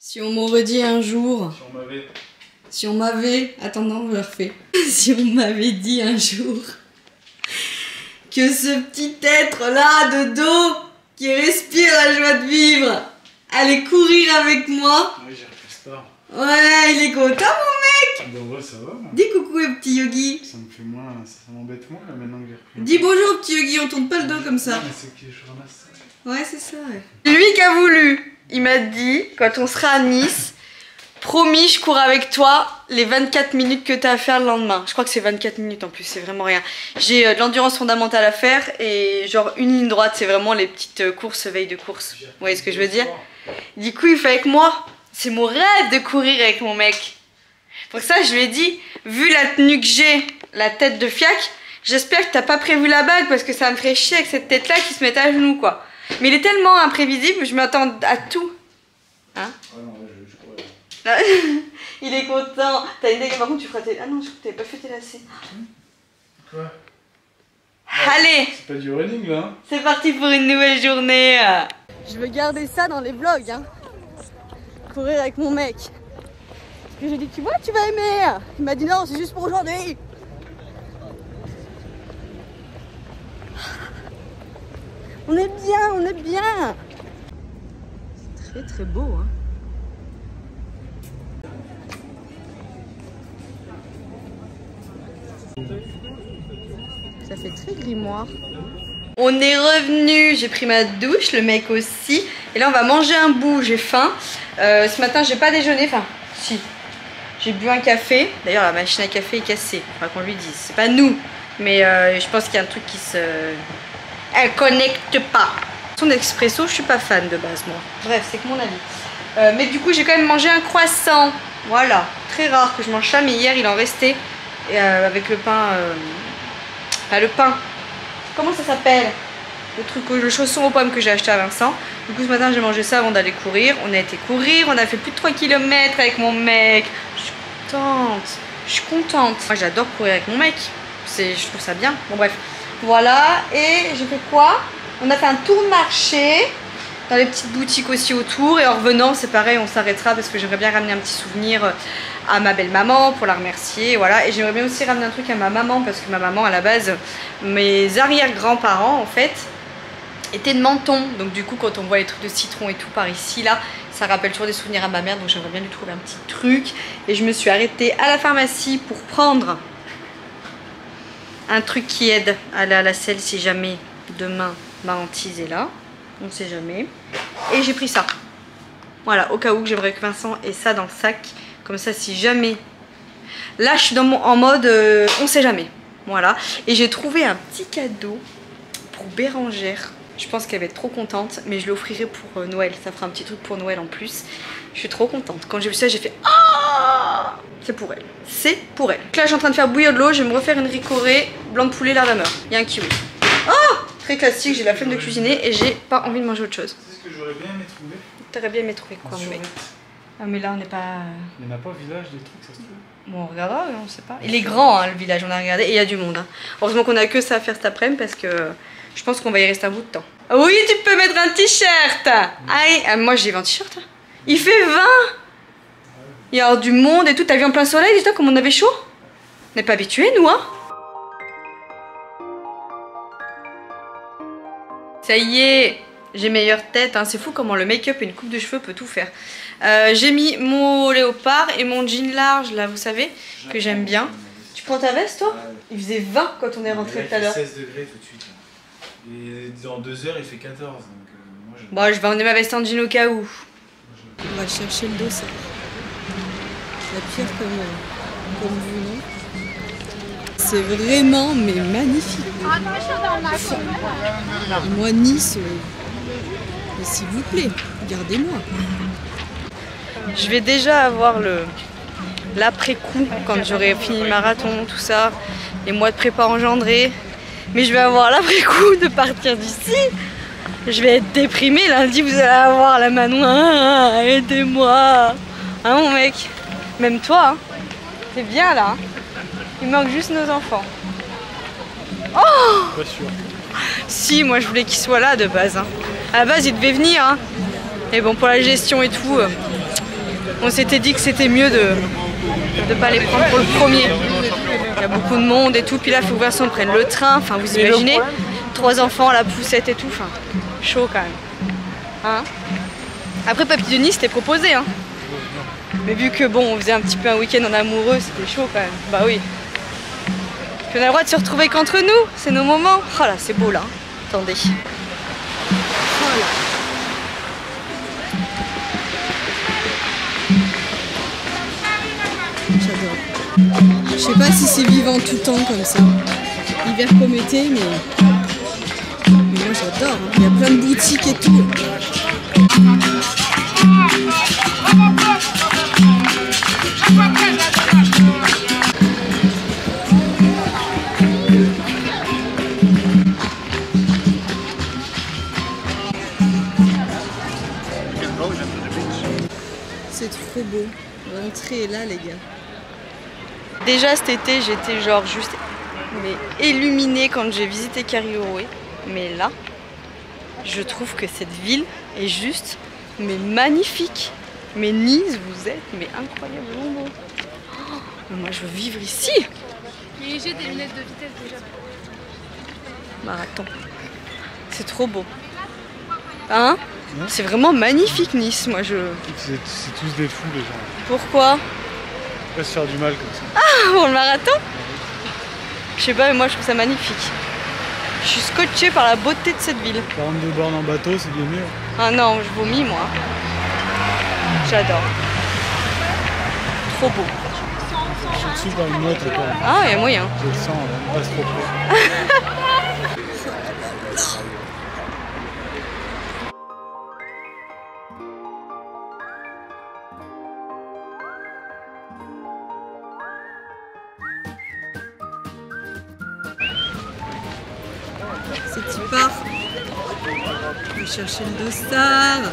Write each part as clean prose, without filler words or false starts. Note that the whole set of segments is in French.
Si on m'aurait dit un jour... Si on m'avait... Attends, non, je le refais. Si on m'avait dit un jour que ce petit être-là de dos qui respire la joie de vivre allait courir avec moi. Oui, j'ai repris ça. Ouais, il est content, mon mec. Ben ouais, ça va. Dis coucou au petit Yogi. Ça me fait moins... Ça m'embête moins, là, maintenant que j'ai repris. Dis bonjour au petit Yogi, on tourne pas le dos comme ça. Non, mais c'est que je ramasse ça. Ouais, c'est ça, ouais. Lui qui a voulu. Il m'a dit, quand on sera à Nice, promis, je cours avec toi les 24 minutes que tu as à faire le lendemain. Je crois que c'est 24 minutes en plus, c'est vraiment rien. J'ai de l'endurance fondamentale à faire et genre une ligne droite, c'est vraiment les petites courses, veille de course. Vous voyez ce que je veux dire? Du coup, il fait avec moi. C'est mon rêve de courir avec mon mec. Pour ça, je lui ai dit, vu la tenue que j'ai, la tête de fiac, j'espère que t'as pas prévu la bague parce que ça me ferait chier avec cette tête-là qui se met à genoux, quoi. Mais il est tellement imprévisible, je m'attends à tout. Hein? Ah non, je crois. Il est content. T'as une idée que par contre tu feras tes... Ah non, je crois que t'avais pas fait tes lacets. Quoi? Allez! C'est pas du running là, hein? C'est parti pour une nouvelle journée. Je veux garder ça dans les vlogs, hein. Courir avec mon mec. Parce que j'ai dit, tu vois, tu vas aimer. Il m'a dit non, c'est juste pour aujourd'hui. On est bien, on est bien. C'est très très beau, hein. Ça fait très grimoire. On est revenu, j'ai pris ma douche, le mec aussi. Et là on va manger un bout, j'ai faim. Ce matin j'ai pas déjeuné, enfin si. J'ai bu un café. D'ailleurs la machine à café est cassée, faudra qu'on lui dise. C'est pas nous, mais je pense qu'il y a un truc qui se... Elle connecte pas. Son expresso, je suis pas fan de base moi. Bref, c'est que mon avis. Mais du coup j'ai quand même mangé un croissant. Voilà, très rare que je mange ça, mais hier il en restait. Et avec le pain... Enfin le pain. Comment ça s'appelle? Le truc, le chausson aux pommes que j'ai acheté à Vincent. Du coup ce matin j'ai mangé ça avant d'aller courir. On a été courir, on a fait plus de 3 km avec mon mec. Je suis contente. Je suis contente. Moi j'adore courir avec mon mec. Je trouve ça bien. Bon bref. Voilà. Et j'ai fait quoi? On a fait un tour de marché. Dans les petites boutiques aussi autour. Et en revenant c'est pareil, on s'arrêtera parce que j'aimerais bien ramener un petit souvenir à ma belle-maman pour la remercier. Voilà. Et j'aimerais bien aussi ramener un truc à ma maman parce que ma maman à la base, mes arrière-grands-parents en fait, étaient de Menton. Donc du coup quand on voit les trucs de citron et tout par ici là, ça rappelle toujours des souvenirs à ma mère. Donc j'aimerais bien lui trouver un petit truc. Et je me suis arrêtée à la pharmacie pour prendre un truc qui aide à aller à la selle si jamais demain ma hantise est là. On sait jamais. Et j'ai pris ça. Voilà, au cas où j'aimerais que Vincent ait ça dans le sac. Comme ça, si jamais... Là, je suis en mode on sait jamais. Voilà. Et j'ai trouvé un petit cadeau pour Bérangère. Je pense qu'elle va être trop contente. Mais je l'offrirai pour Noël. Ça fera un petit truc pour Noël en plus. Je suis trop contente. Quand j'ai vu ça, j'ai fait ah, c'est pour elle. C'est pour elle. Donc là, je suis en train de faire bouillir de l'eau. Je vais me refaire une ricorée, blanc de poulet, lardameur. Il y a un kiwi. Oh, très classique, j'ai la flemme de cuisiner et j'ai pas envie de manger autre chose. C'est ce que j'aurais bien aimé trouver. T'aurais bien aimé trouver quoi, mon mec? Ah mais là on n'est pas... Il n'y en a pas au village des trucs, ça se trouve. Bon on regardera, on sait pas. Il est grand hein, le village, on a regardé et il y a du monde. Hein. Heureusement qu'on a que ça à faire cet après-midi parce que je pense qu'on va y rester un bout de temps. Oui, tu peux mettre un t-shirt. Ah, moi j'ai 20 t-shirts. Il fait 20. Il y a du monde et tout, t'as vu en plein soleil, dis-toi comme on avait chaud. On n'est pas habitués nous hein. Ça y est, j'ai meilleure tête, hein. C'est fou comment le make-up et une coupe de cheveux peut tout faire. J'ai mis mon léopard et mon jean large là, vous savez, que j'aime bien. Tu prends ta veste toi? Il faisait 20 quand on est rentré tout à l'heure. Il fait 16 degrés tout de suite. Et dans 2 heures il fait 14. Donc, moi, bon, je vais emmener ma veste en jean au cas où. On va chercher le dossard. La pierre comme vous, non? C'est vraiment mais magnifique. Moi Nice, mais s'il vous plaît, regardez-moi. Je vais déjà avoir l'après-coup quand j'aurai fini le marathon, tout ça, les mois de prépa engendrés. Mais je vais avoir l'après-coup de partir d'ici. Je vais être déprimée. Lundi, vous allez avoir la Manon. Aidez-moi. Hein, mon mec? Même toi, hein? T'es bien là. Hein, il manque juste nos enfants. Oh! pas sûr. Si, moi je voulais qu'il soit là de base. Hein. À la base, il devait venir. Hein. Et bon, pour la gestion et tout, On s'était dit que c'était mieux de pas les prendre pour le premier. Il y a beaucoup de monde et tout, puis là il faut voir si on prenne le train, enfin vous imaginez, 3 enfants, la poussette et tout, enfin chaud quand même. Hein? Après Papy Denis c'était proposé, hein. Mais vu que bon on faisait un petit peu un week-end en amoureux, c'était chaud quand même, bah oui. Puis on a le droit de se retrouver qu'entre nous, c'est nos moments. Oh là c'est beau là, hein. Attendez. Voilà. J'adore. Je sais pas si c'est vivant tout le temps comme ça. Hiver comme été, mais moi j'adore. Hein. Il y a plein de boutiques et tout. C'est trop beau. L'entrée est là, les gars. Déjà cet été, j'étais genre juste illuminée quand j'ai visité Karioré. Mais là, je trouve que cette ville est juste magnifique. Mais Nice, vous êtes incroyablement beau. Oh, mais moi, je veux vivre ici. Et j'ai des lunettes de vitesse déjà. Marathon. C'est trop beau. Hein? C'est vraiment magnifique Nice, moi je... C'est tous des fous les gens. Pourquoi? Pas se faire du mal comme ça. Ah, pour le marathon? Je sais pas, mais moi je trouve ça magnifique. Je suis scotchée par la beauté de cette ville. 42 bornes en bateau, c'est bien mieux. Ah non, je vomis moi. J'adore. Trop beau. Je suis dessus par une moto quoi. Ah, il y a moyen. Je le sens, on passe trop près. C'est tu pars. Je vais chercher le dossard.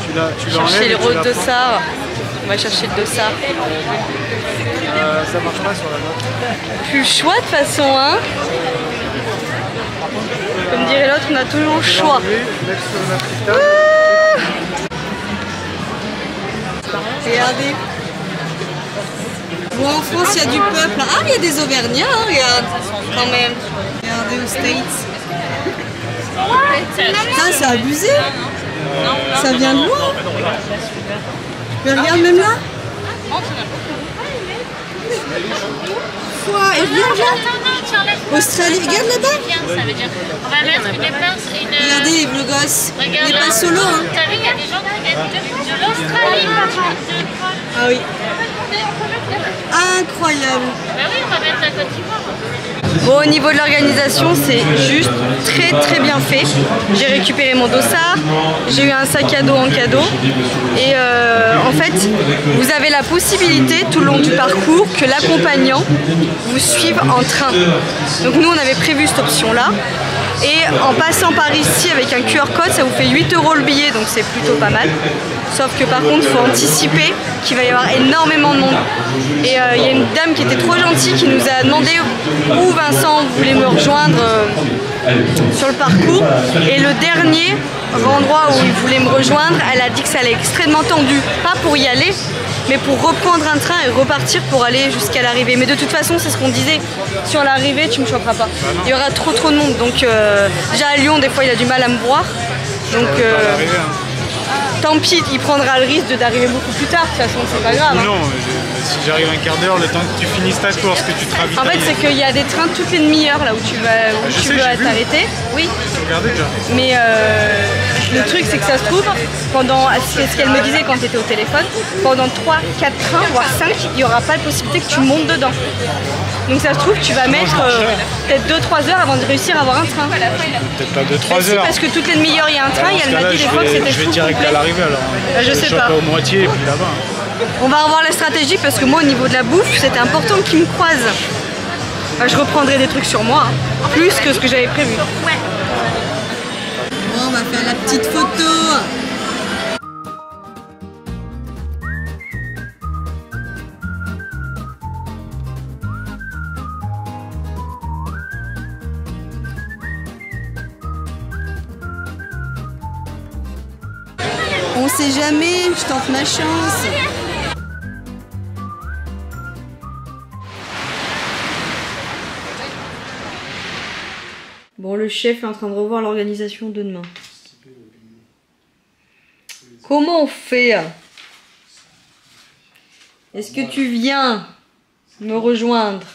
Tu l'enlèves. Chercher le rose dossard. On va chercher le dossard. Ça marche pas sur la note. Plus le choix de toute façon, hein. Comme dirait l'autre, on a toujours le choix. Regardez. Bon, en France, il y a du peuple. Ah, il y a des Auvergnats, hein, regarde. Quand même. Regardez aux States. Putain, c'est abusé. Ça vient de loin. Mais regarde même là. Quoi? Et regarde là. Australie, regarde là-bas. Ça veut dire on va mettre une épince et une... Regardez les bleus gosses. Regarde Il n'est là. pas solo, hein. T'as vu, il y a des gens qui viennent de l'Australie. Ah oui. Incroyable. Bah oui, on va mettre la Côte d'Ivoire. Bon, au niveau de l'organisation, c'est juste très bien fait. J'ai récupéré mon dossard, j'ai eu un sac à dos en cadeau. Et en fait, vous avez la possibilité tout le long du parcours que l'accompagnant vous suive en train. Donc nous, on avait prévu cette option-là. Et en passant par ici avec un QR code, ça vous fait 8 € le billet, donc c'est plutôt pas mal. Sauf que par contre, il faut anticiper qu'il va y avoir énormément de monde. Et il y a une dame qui était trop gentille qui nous a demandé où Vincent voulait me rejoindre sur le parcours. Et le dernier endroit où il voulait me rejoindre, elle a dit que ça allait extrêmement tendu. Pas pour y aller, mais pour reprendre un train et repartir pour aller jusqu'à l'arrivée. Mais de toute façon, c'est ce qu'on disait, sur l'arrivée, tu me choperas pas. Il y aura trop de monde. Donc déjà à Lyon, des fois, il a du mal à me voir. Donc tant pis, il prendra le risque d'arriver beaucoup plus tard. De toute façon, c'est pas grave. Non, si j'arrive un quart d'heure, le temps que tu finisses ta course, que tu te ravitailles. En fait, c'est qu'il y a des trains toutes les demi-heures là où tu vas, t'arrêter. Oui. Regardez déjà. Mais le truc, c'est que ça se trouve, pendant, c'est ce qu'elle me disait quand tu étais au téléphone, pendant 3-4 trains, voire 5, il n'y aura pas de possibilité que tu montes dedans. Donc ça se trouve, tu vas mettre peut-être 2-3 heures avant de réussir à avoir un train. Peut-être pas 2-3 Si, heures. parce que toutes les demi-heures, il y a un train, et elle m'a dit des fois que c'était Je vais full direct complet. à l'arrivée alors. Je sais pas. Au moitié et puis là-bas. On va revoir la stratégie parce que moi, au niveau de la bouffe, c'était important qu'ils me croisent. Enfin, je reprendrai des trucs sur moi, hein, plus que ce que j'avais prévu. Bon, on va faire la petite photo. sait jamais, je tente ma chance. Bon, le chef est en train de revoir l'organisation de demain. Comment on fait? Est-ce que tu viens me rejoindre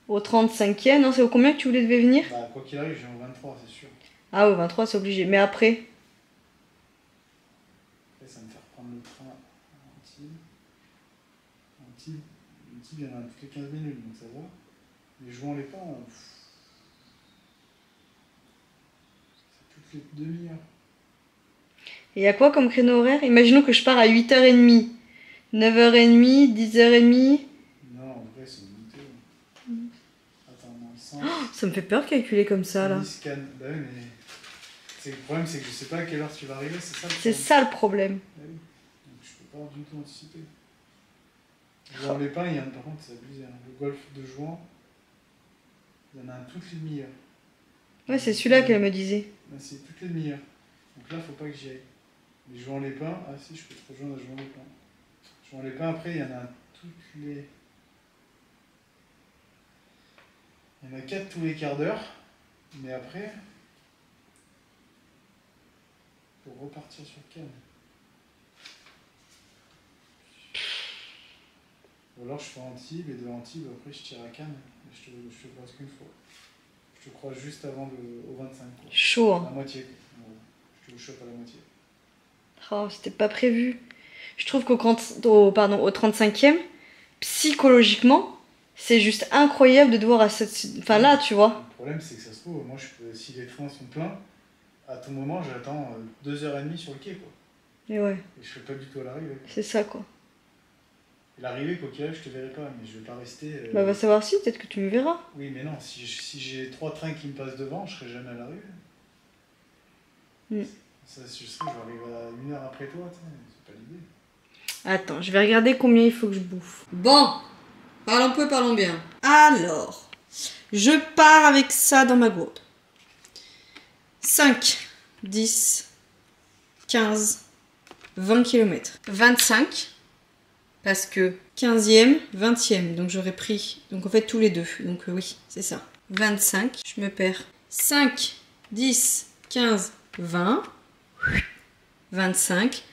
au 35e? Non, c'est au combien que tu devais venir? Bah, quoi qu'il arrive, je viens au 23, c'est sûr. Ah, au 23, c'est obligé. Mais après? Après, ça va me faire prendre le train à Antibes. Antibes, il y en a toutes les 15 minutes, donc ça va. Mais Jouan-les-Pins, c'est toutes les demi-heures. Et il y a quoi comme créneau horaire? Imaginons que je pars à 8h30, 9h30, 10h30. Non, en vrai, c'est une montée. Attends, dans le sens. Oh, ça me fait peur de calculer comme ça là. Scan. Bah oui, mais le problème, c'est que je sais pas à quelle heure tu vas arriver, c'est ça le C'est problème. ça le problème. Bah oui. Donc je peux pas du tout anticiper. Jouan-les-Pins, il y en a par contre, c'est abusé. Hein. Le golf de Jouan, il y en a un toutes les demi-heures. Ouais, c'est celui-là qu'elle me disait. Bah, c'est toutes les demi-heures. Donc là, faut pas que j'y aille. Mais Jouan-les-Pins, ah si, je peux te rejoindre à Jouan-les-Pins. Jouan-les-Pins, après, il y en a toutes les. Il y en a 4 tous les quarts d'heure. Mais après, pour repartir sur Cannes. Ou alors je fais Antibes et de Antibes, après je tire à Cannes. Et je te croise qu'une fois. Je te croise juste avant au 25. Quoi. Chaud, hein. À la moitié. Voilà. Je te chope à la moitié. Oh, c'était pas prévu. Je trouve au 35e, psychologiquement, c'est juste incroyable de devoir à cette... Enfin là, tu vois. Le problème, c'est que ça se trouve, moi, si les trains sont pleins, à tout moment, j'attends 2h30 sur le quai, quoi. Et ouais. Et je serai pas du tout à l'arrivée. C'est ça, quoi. Et l'arrivée, quoi qu'il arrive, je te verrai pas, mais je vais pas rester... Bah, va savoir si, peut-être que tu me verras. Oui, mais non, si j'ai 3 trains qui me passent devant, je serai jamais à l'arrivée. Ça, je sais, je vais arriver à 1 heure après toi, c'est pas l'idée. Attends, je vais regarder combien il faut que je bouffe. Bon, parlons peu, parlons bien. Alors, je pars avec ça dans ma gourde. 5, 10, 15, 20 km. 25, parce que 15e, 20e, donc j'aurais pris, donc en fait tous les deux, donc oui, c'est ça. 25, je me perds. 5, 10, 15, 20, 25,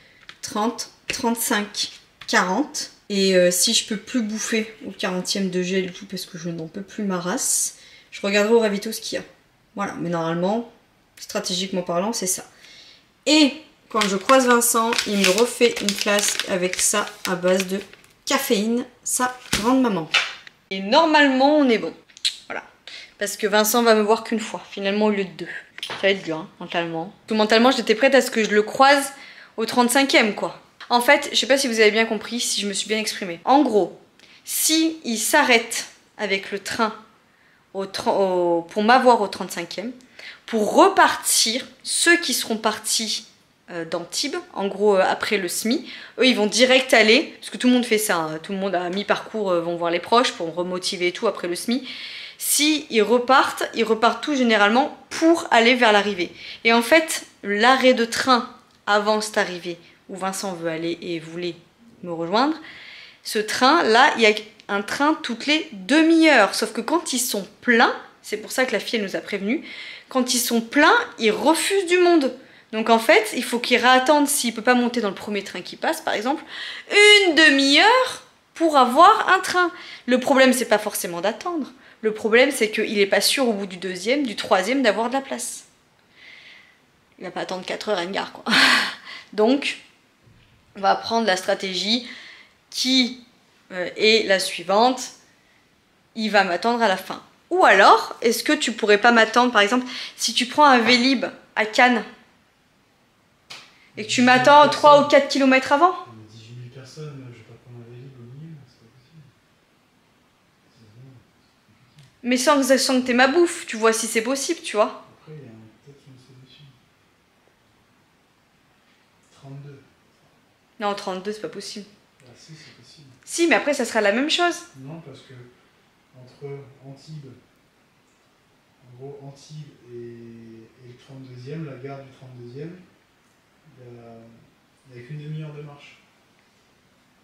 30, 35, 40. Et si je peux plus bouffer au 40e de gel et tout parce que je n'en peux plus ma race, je regarderai au ravito ce qu'il y a. Voilà, mais normalement, stratégiquement parlant, c'est ça. Et quand je croise Vincent, il me refait une flasque avec ça à base de caféine, sa grande maman. Et normalement, on est bon. Voilà. Parce que Vincent va me voir qu'une fois, finalement au lieu de 2. Ça va être dur, hein, mentalement. Parce que mentalement, j'étais prête à ce que je le croise au 35e, quoi. En fait, je sais pas si vous avez bien compris, si je me suis bien exprimée. En gros, si il s'arrête avec le train pour m'avoir au 35e, pour repartir, ceux qui seront partis d'Antibes, en gros après le SMI, eux ils vont direct aller, parce que tout le monde fait ça, hein, tout le monde à mi-parcours vont voir les proches pour remotiver et tout après le SMI. Si ils repartent tous généralement pour aller vers l'arrivée. Et en fait, l'arrêt de train avant cette arrivée, où Vincent veut aller et voulait me rejoindre, ce train-là, il y a un train toutes les demi-heures. Sauf que quand ils sont pleins, c'est pour ça que la fille elle nous a prévenus, quand ils sont pleins, ils refusent du monde. Donc en fait, il faut qu'il réattende, s'il ne peut pas monter dans le premier train qui passe, par exemple, une demi-heure pour avoir un train. Le problème, c'est pas forcément d'attendre. Le problème, c'est qu'il n'est pas sûr au bout du deuxième, du troisième, d'avoir de la place. Il va pas attendre 4 heures à une gare, quoi. Donc, on va prendre la stratégie qui est la suivante. Il va m'attendre à la fin. Ou alors, est-ce que tu pourrais pas m'attendre, par exemple, si tu prends un Vélib à Cannes et que tu m'attends 3 ou 4 km avant? 18 000 personnes, je vais pas prendre un Vélib au milieu, c'est pas possible. Mais sans que t'aies ma bouffe, tu vois si c'est possible, tu vois. Après, il y a peut-être une solution. 32. Non, 32, c'est pas possible. Ah si, c'est possible. Si, mais après, ça sera la même chose. Non, parce que entre Antibes, en gros Antibes et le 32e, la gare du 32e, il y avec une demi-heure de marche.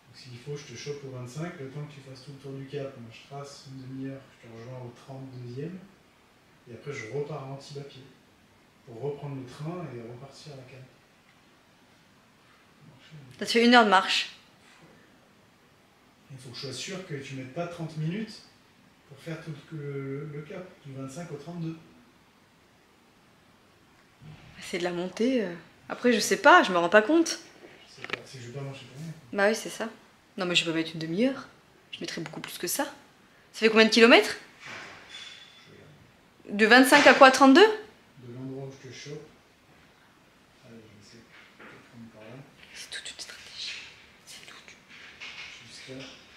Donc s'il faut, je te chope au 25, le temps que tu fasses tout le tour du Cap, moi je trace une demi-heure, je te rejoins au 32e, et après je repars à Antibes à pied, pour reprendre le train et repartir à la Cannes. Ça te fait 1 heure de marche. Il faut que je sois sûr que tu ne mettes pas 30 minutes pour faire tout le Cap, du 25 au 32. C'est de la montée. Après, je sais pas, je me rends pas compte. C'est que je vais pas marcher pour rien. Bah oui, c'est ça. Non, mais je vais pas mettre une demi-heure. Je mettrai beaucoup plus que ça. Ça fait combien de kilomètres? De 25 à quoi, 32? De l'endroit où je te chope. Allez, je vais essayer de te prendre par là. C'est toute une stratégie. C'est toute Jusqu'à.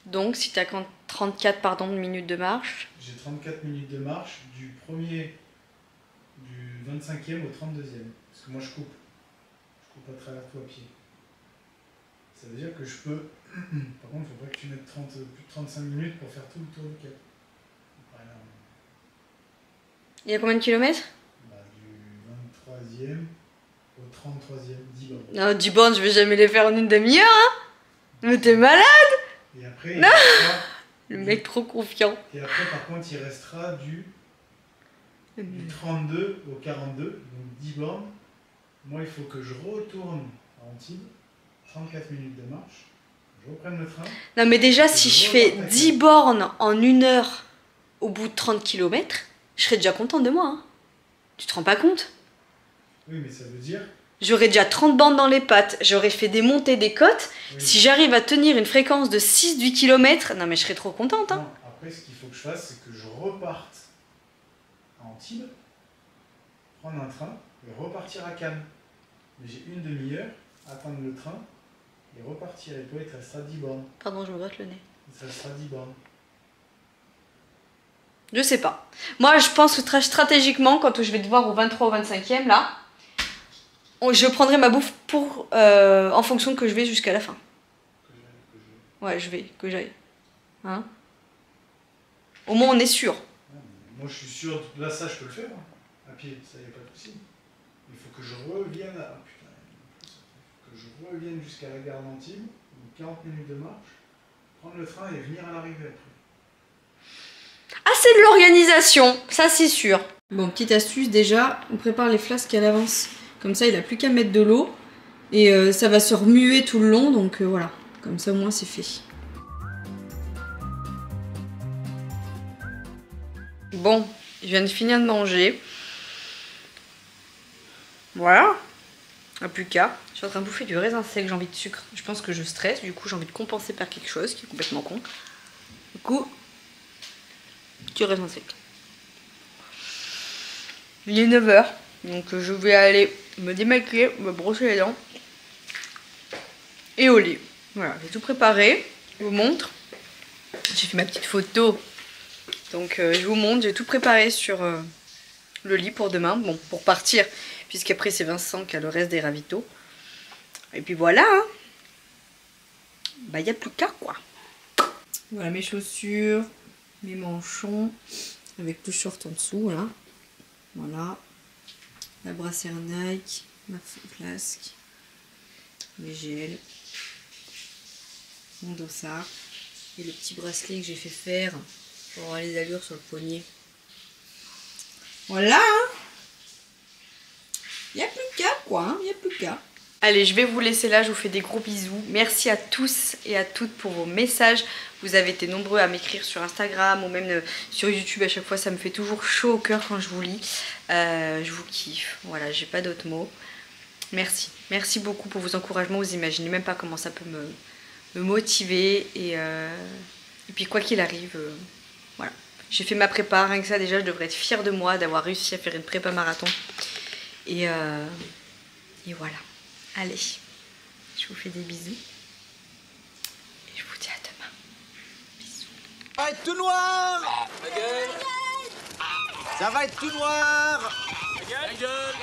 Donc, si tu as 34 minutes de marche. J'ai 34 minutes de marche du 25e au 32e. Parce que moi je coupe. Je coupe à travers tout à pied. Ça veut dire que je peux. Par contre, il ne faut pas que tu mettes plus de 35 minutes pour faire tout le tour du Cap. Il y a combien de kilomètres? Du 23e au 33e, 10 bornes. Non, 10 bornes, je vais jamais les faire en une demi-heure, hein. Mais t'es malade. Et après, non, le mec trop confiant. Et après, par contre, il restera du 32 au 42, donc 10 bornes. Moi, il faut que je retourne à Antibes, 34 minutes de marche, je reprenne le train. Non, mais déjà, si je fais 10 bornes en 1 heure au bout de 30 km, je serais déjà contente de moi. Hein. Tu te rends pas compte? Oui, mais ça veut dire... J'aurais déjà 30 bornes dans les pattes, j'aurais fait des montées, des côtes. Oui. Si j'arrive à tenir une fréquence de 6-8 km, non mais je serais trop contente. Hein. Non, après, ce qu'il faut que je fasse, c'est que je reparte à Antibes, prendre un train et repartir à Cannes. Mais j'ai une demi-heure, attendre le train et repartir. Et toi, il te restera 10 bornes. Pardon, je me gratte le nez. Il te restera 10 bornes. Je sais pas. Moi, je pense que très stratégiquement, quand je vais te voir au 23 ou 25e, là, je prendrai ma bouffe pour, en fonction que je vais jusqu'à la fin. Ouais, que j'aille. Hein? Au moins, on est sûr. Moi, je suis sûr, là, ça, je peux le faire. Hein. À pied, ça, y a pas de souci. Il faut que je revienne à... putain, que je revienne jusqu'à la gare d'Antibes, 40 minutes de marche, prendre le train et venir à l'arrivée après. Ah, c'est de l'organisation, ça c'est sûr. Bon, petite astuce déjà, on prépare les flasques à l'avance. Comme ça, il n'a plus qu'à mettre de l'eau. Et ça va se remuer tout le long, donc voilà. Comme ça, au moins, c'est fait. Bon, je viens de finir de manger. Voilà. Ah, plus qu'à. Je suis en train de bouffer du raisin sec, j'ai envie de sucre. Je pense que je stresse, du coup, j'ai envie de compenser par quelque chose qui est complètement con. Du coup... du raisin sec. Il est 9 h, donc je vais aller me démaquiller, me brosser les dents et au lit. Voilà, j'ai tout préparé, je vous montre. J'ai fait ma petite photo, donc je vous montre, j'ai tout préparé sur le lit pour demain, bon, pour partir, puisqu'après c'est Vincent qui a le reste des ravitaux. Et puis voilà, hein. Bah il n'y a plus qu'à quoi. Voilà mes chaussures. Mes manchons avec le short en dessous là. Voilà, la brassière Nike, ma flasque, les gels, mon dossard et le petit bracelet que j'ai fait faire pour avoir les allures sur le poignet. Voilà, hein. Il n'y a plus qu'à quoi, hein. Il n'y a plus qu'à. Allez, je vais vous laisser là, je vous fais des gros bisous. Merci à tous et à toutes pour vos messages. Vous avez été nombreux à m'écrire sur Instagram ou même sur YouTube. À chaque fois, ça me fait toujours chaud au cœur quand je vous lis. Je vous kiffe. Voilà, j'ai pas d'autres mots. Merci. Merci beaucoup pour vos encouragements. Vous imaginez même pas comment ça peut me motiver. Et puis quoi qu'il arrive, voilà. J'ai fait ma prépa. Rien que ça, déjà, je devrais être fière de moi d'avoir réussi à faire une prépa marathon. Et voilà. Allez, je vous fais des bisous. Et je vous dis à demain. Bisous. Ça va être tout noir. Ta gueule. Ça va être tout noir. Ta gueule.